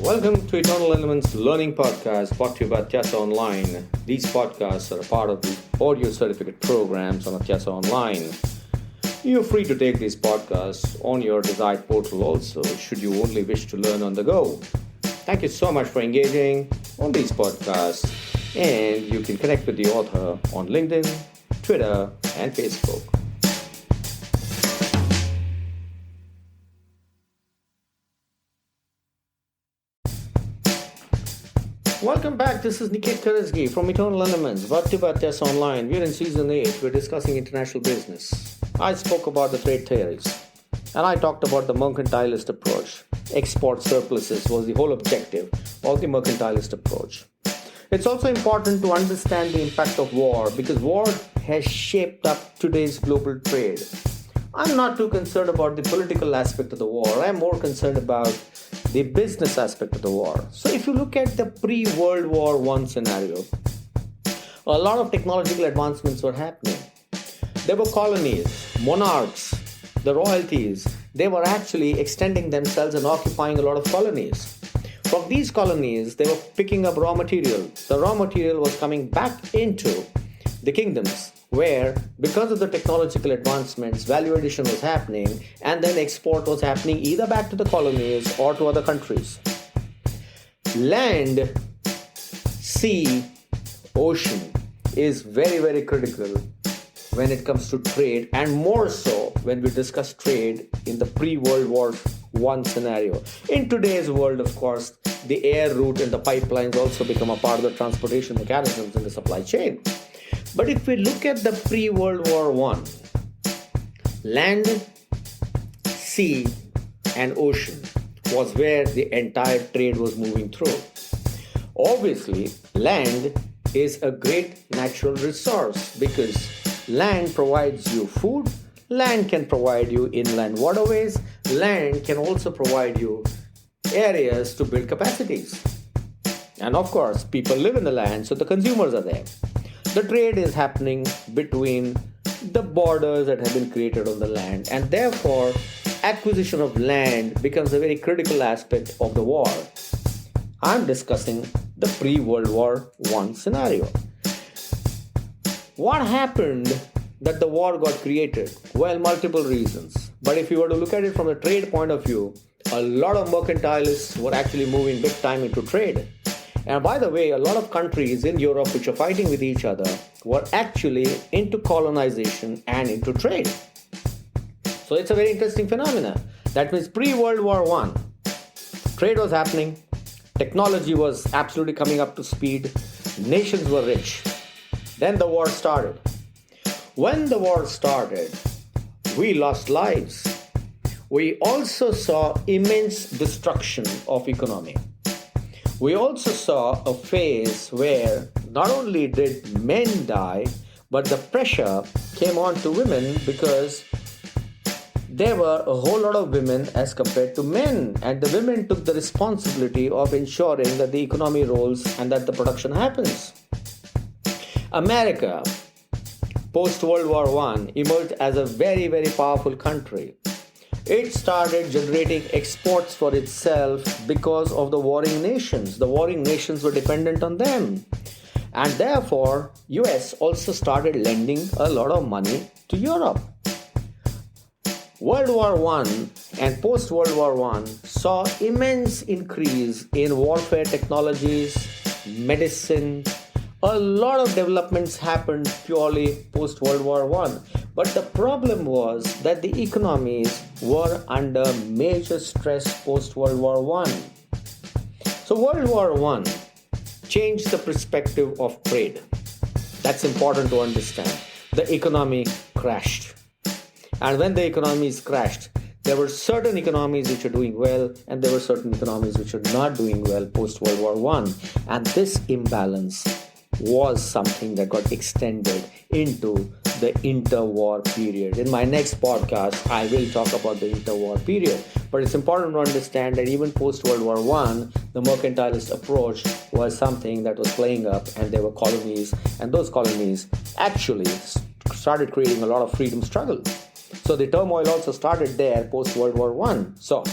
Welcome to Eternal Elements Learning Podcast, brought to you by Atyasa Online. These podcasts are a part of the audio certificate programs on Atyasa Online. You're free to take these podcasts on your desired portal also, should you only wish to learn on the go. Thank you so much for engaging on these podcasts, and you can connect with the author on LinkedIn, Twitter, and Facebook. Welcome back. This is Niket Karajagi from Eternal Elements, brought to you by Atyasa Online. We're in Season 8. We're discussing international business. I spoke about the trade theories, and I talked about the mercantilist approach. Export surpluses was the whole objective of the mercantilist approach. It's also important to understand the impact of war, because war has shaped up today's global trade. I'm not too concerned about the political aspect of the war. I'm more concerned about the business aspect of the war. So if you look at the pre-World War I scenario, a lot of technological advancements were happening. There were colonies, monarchs, the royalties. They were actually extending themselves and occupying a lot of colonies. From these colonies, they were picking up raw material. The raw material was coming back into the kingdoms, where because of the technological advancements, value addition was happening, and then export was happening either back to the colonies or to other countries. Land, sea, ocean is very, very critical when it comes to trade, and more so when we discuss trade in the pre-World War I scenario. In today's world, of course, the air route and the pipelines also become a part of the transportation mechanisms in the supply chain. But if we look at the pre-World War I, land, sea, and ocean was where the entire trade was moving through. Obviously, land is a great natural resource because land provides you food, land can provide you inland waterways, land can also provide you areas to build capacities. And of course, people live in the land, so the consumers are there. The trade is happening between the borders that have been created on the land, and therefore acquisition of land becomes a very critical aspect of the war. I'm discussing the pre-World War I scenario. What happened that the war got created? Well, multiple reasons. But if you were to look at it from the trade point of view, a lot of mercantilists were actually moving big time into trade. And by the way, a lot of countries in Europe which are fighting with each other were actually into colonization and into trade. So it's a very interesting phenomenon. That means pre-World War I, trade was happening, technology was absolutely coming up to speed, nations were rich. Then the war started. When the war started, we lost lives. We also saw immense destruction of economy. We also saw a phase where not only did men die, but the pressure came on to women because there were a whole lot of women as compared to men. And the women took the responsibility of ensuring that the economy rolls and that the production happens. America, post-World War I, emerged as a very, very powerful country. It started generating exports for itself because of the warring nations. The warring nations were dependent on them. And therefore, US also started lending a lot of money to Europe. World War I and post-World War I saw immense increase in warfare technologies, medicine. A lot of developments happened purely post-World War I. But the problem was that the economies were under major stress post-World War I. So World War I changed the perspective of trade. That's important to understand. The economy crashed. And when the economies crashed, there were certain economies which are doing well, and there were certain economies which are not doing well post-World War I. And this imbalance was something that got extended into the interwar period. In my next podcast, I will talk about the interwar period. But it's important to understand that even post-World War I, the mercantilist approach was something that was playing up, and there were colonies, and those colonies actually started creating a lot of freedom struggle. So the turmoil also started there post-World War I. So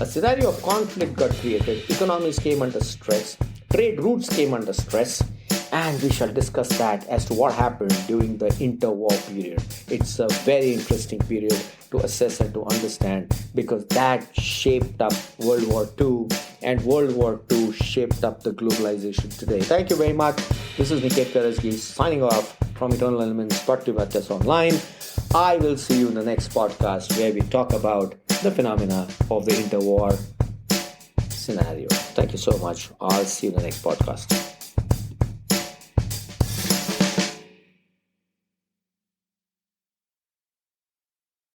A scenario of conflict got created, economies came under stress, trade routes came under stress, and we shall discuss that as to what happened during the interwar period. It's a very interesting period to assess and to understand because that shaped up World War II, and World War II shaped up the globalization today. Thank you very much. This is Niket Karajagi signing off from Eternal Elements, brought to you by Test Online. I will see you in the next podcast where we talk about the phenomena of the interwar scenario. Thank you so much. I'll see you in the next podcast.